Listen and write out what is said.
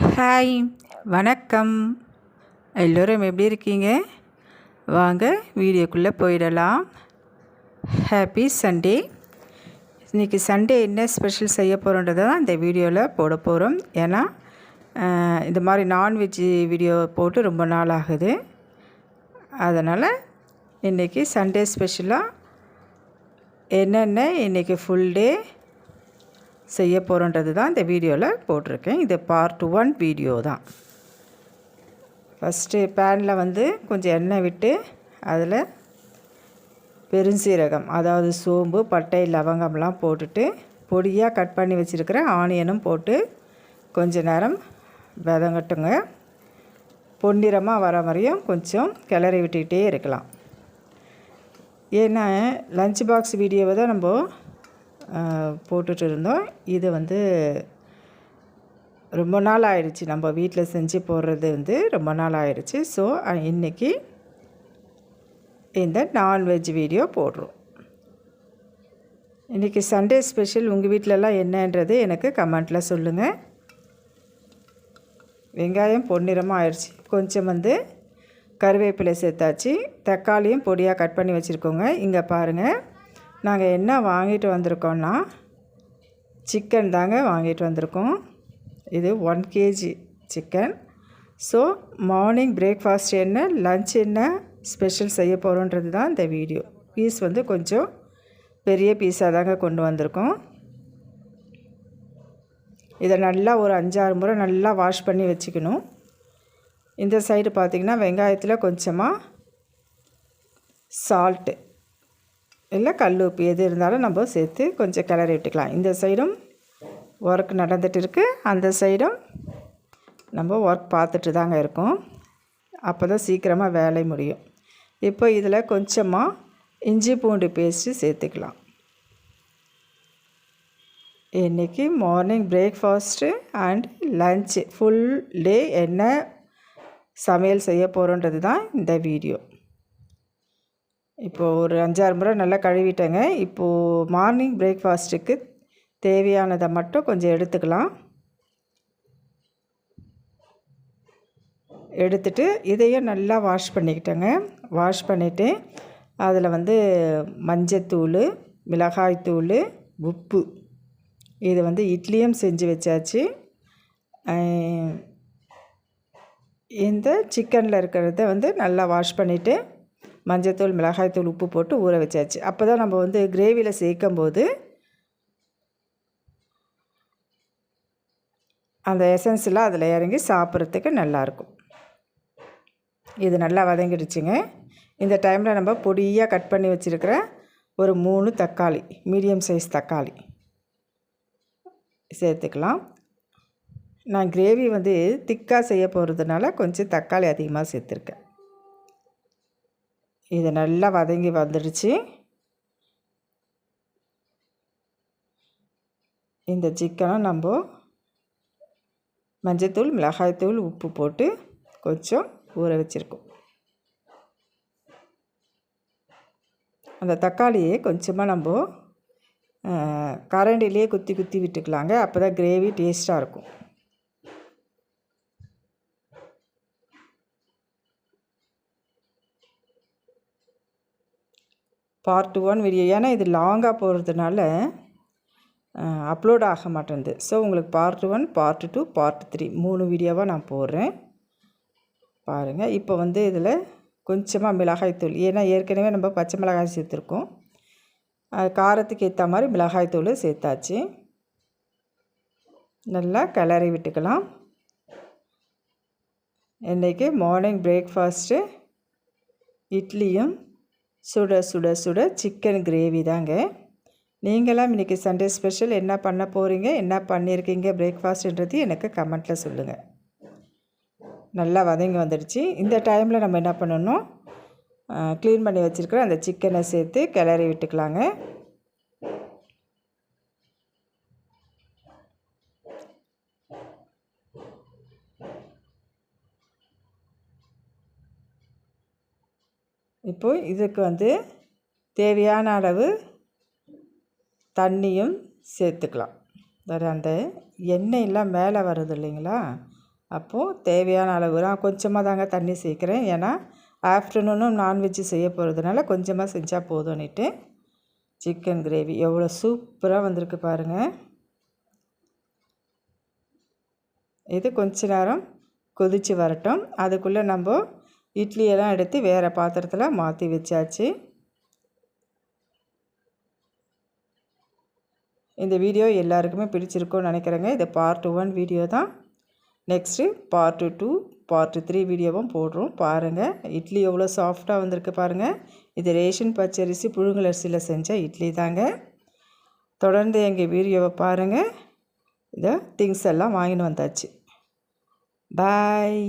Hi, வணக்கம். எல்லோரும் எப்படி இருக்கீங்க? வாங்க வீடியோக்குள்ளே போயிடலாம். Happy Sunday. இன்றைக்கி சண்டே என்ன ஸ்பெஷல் செய்ய போகிறோன்றதை தான் இந்த வீடியோவில் போட போகிறோம். ஏன்னா இந்த மாதிரி நான்வெஜ் வீடியோ போட்டு ரொம்ப நாள் ஆகுது. அதனால் இன்றைக்கி சண்டே ஸ்பெஷலாக என்னென்ன இன்றைக்கி ஃபுல் டே செய்ய போகிறோன்றது தான் இந்த வீடியோவில் போட்டிருக்கேன். இது பார்ட் 1 வீடியோ தான். ஃபஸ்ட்டு பேனில் கொஞ்சம் எண்ணெய் விட்டு அதில் பெருஞ்சீரகம், அதாவது சோம்பு, பட்டை, லவங்கம்லாம் போட்டுட்டு பொடியாக கட் பண்ணி வச்சுருக்கிற ஆனியனும் போட்டு கொஞ்ச நேரம் வதங்கட்டுங்க. பொன்னிறமாக வர வரையும் கொஞ்சம் கிளறி விட்டுக்கிட்டே இருக்கலாம். ஏன்னா லஞ்ச் பாக்ஸ் வீடியோவை தான் நம்ம போட்டுட்டு இருந்தோம். இது ரொம்ப நாள் ஆயிடுச்சு, நம்ம வீட்டில் செஞ்சு போடுறது ரொம்ப நாள் ஆயிடுச்சு. ஸோ இன்றைக்கி இந்த நான்வெஜ் வீடியோ போடுறோம். இன்றைக்கி சண்டே ஸ்பெஷல் உங்கள் வீட்டிலலாம் என்னன்றது எனக்கு கமெண்ட்டில் சொல்லுங்கள். வெங்காயம் பொன்னிறமாக ஆயிடுச்சு. கொஞ்சம் கருவேப்பிலை சேர்த்தாச்சு. தக்காளியும் பொடியாக கட் பண்ணி வச்சுருக்கோங்க. இங்கே பாருங்கள், நாங்கள் என்ன வாங்கிட்டு வந்திருக்கோன்னா சிக்கன் தாங்க வாங்கிட்டு வந்திருக்கோம். இது 1 kg chicken. So morning breakfast என்ன, லன்ச் என்ன ஸ்பெஷல் செய்ய போகிறோன்றது தான் இந்த வீடியோ. பீஸ் கொஞ்சம் பெரிய பீஸாக தாங்க கொண்டு வந்திருக்கோம். இதை நல்லா ஒரு 5-6 முறை நல்லா வாஷ் பண்ணி வச்சுக்கணும். இந்த சைடு பார்த்திங்கன்னா வெங்காயத்தில் கொஞ்சமாக சால்ட்டு இல்லை கல் உப்பு எது இருந்தாலும் நம்ம சேர்த்து கொஞ்சம் கிளறி விட்டுக்கலாம். இந்த சைடும் ஒர்க் நடந்துகிட்டு இருக்குது, அந்த சைடும் நம்ம ஒர்க் பார்த்துட்டு தாங்க இருக்கோம். அப்போ தான் சீக்கிரமாக வேலை முடியும். இப்போ இதில் கொஞ்சமாக இஞ்சி பூண்டு பேஸ்ட்டு சேர்த்துக்கலாம். இன்றைக்கி morning breakfast and lunch full day என்ன சமையல் செய்ய போகிறோன்றது தான் இந்த வீடியோ. இப்போது ஒரு 5-6 முறை நல்லா கழுவிட்டேங்க. இப்போது மார்னிங் பிரேக்ஃபாஸ்ட்டுக்கு தேவையானதை மட்டும் கொஞ்சம் எடுத்துக்கலாம். எடுத்துட்டு இதையும் நல்லா வாஷ் பண்ணிக்கிட்டேங்க. வாஷ் பண்ணிவிட்டு அதில் மஞ்சத்தூள், மிளகாய்த்தூள், உப்பு, இது இட்லியும் செஞ்சு வச்சாச்சு. இந்த சிக்கனில் இருக்கிறத நல்லா வாஷ் பண்ணிவிட்டு மஞ்சத்தூள், மிளகாய்த்தூள், உப்பு போட்டு ஊற வச்சாச்சு. அப்போ தான் நம்ம கிரேவியில் சேர்க்கும்போது அந்த எசன்ஸ்லாம் அதில் இறங்கி சாப்பிட்றதுக்கு நல்லாயிருக்கும். இது நல்லா வதங்கிடுச்சுங்க. இந்த டைமில் நம்ம பொடியாக கட் பண்ணி வச்சுருக்கிற ஒரு 3 தக்காளி, மீடியம் சைஸ் தக்காளி சேர்த்துக்கலாம். நான் கிரேவி திக்காக செய்ய போகிறதுனால கொஞ்சம் தக்காளி அதிகமாக சேர்த்துருக்கேன். இது நல்லா வதங்கி வந்துடுச்சு. இந்த சிக்கனை நம்ம மஞ்சத்தூள், மிளகாய்த்தூள், உப்பு போட்டு கொஞ்சம் ஊற வச்சுருக்கோம். அந்த தக்காளியை கொஞ்சமாக நம்ம கரண்டிலேயே குத்தி குத்தி விட்டுக்கலாங்க. அப்போ தான் கிரேவி டேஸ்ட்டாக இருக்கும். பார்ட் 1 வீடியோ, ஏன்னா இது லாங்காக போகிறதுனால அப்லோட் ஆக மாட்டேங்குது. ஸோ உங்களுக்கு பார்ட் 1, பார்ட் 2, பார்ட் 3 3 வீடியோவாக நான் போடுறேன் பாருங்கள். இப்போ இதில் கொஞ்சமாக மிளகாய்த்தூள், ஏன்னா ஏற்கனவே நம்ம பச்சை மிளகாய் சேர்த்துருக்கோம். காரத்துக்கு ஏற்ற மாதிரி மிளகாய்த்தூள் சேர்த்தாச்சு. நல்லா கிளறி விட்டுக்கலாம். இன்றைக்கி மார்னிங் பிரேக்ஃபாஸ்ட்டு இட்லியும் சுட சுட சுட சிக்கன் கிரேவி தாங்க. நீங்களாம் இன்றைக்கி சண்டே ஸ்பெஷல் என்ன பண்ண போகிறீங்க, என்ன பண்ணியிருக்கீங்க பிரேக்ஃபாஸ்ட்ன்றது எனக்கு கமெண்ட்டில் சொல்லுங்கள். நல்லா வதங்கி வந்துடுச்சு. இந்த டைமில் நம்ம என்ன பண்ணணும், க்ளீன் பண்ணி வச்சுருக்கிற அந்த சிக்கனை சேர்த்து கிளறி விட்டுக்கலாங்க. இப்போது இதுக்கு தேவையான அளவு தண்ணியும் சேர்த்துக்கலாம். வேறு அந்த எண்ணெயெல்லாம் மேலே வருது இல்லைங்களா, அப்போது தேவையான அளவு நான் கொஞ்சமாக தாங்க தண்ணி சேர்க்குறேன். ஏன்னா ஆஃப்டர்நூனும் நான்வெஜ்ஜு செய்ய போகிறதுனால கொஞ்சமாக செஞ்சால் போதும்னுட்டு. சிக்கன் கிரேவி எவ்வளோ சூப்பராக வந்திருக்கு பாருங்கள். இது கொஞ்ச நேரம் கொதித்து வரட்டும். அதுக்குள்ளே நம்ம இட்லியெல்லாம் எடுத்து வேறு பாத்திரத்தில் மாற்றி வச்சாச்சு. இந்த வீடியோ எல்லாருக்குமே பிடிச்சிருக்கும்னு நினைக்கிறேங்க. இது பார்ட் 1 வீடியோ தான். நெக்ஸ்ட்டு பார்ட் 2 பார்ட் 3 வீடியோவும் போடுறோம் பாருங்கள். இட்லி எவ்வளோ சாஃப்டாக வந்திருக்கு பாருங்கள். இது ரேஷன் பச்சரிசி புழுங்கல் அரிசியில் செஞ்ச இட்லி தாங்க. தொடர்ந்து எங்கள் வீடியோவை பாருங்கள். இதை திங்ஸ் எல்லாம் வாங்கின்னு வந்தாச்சு. பாய்.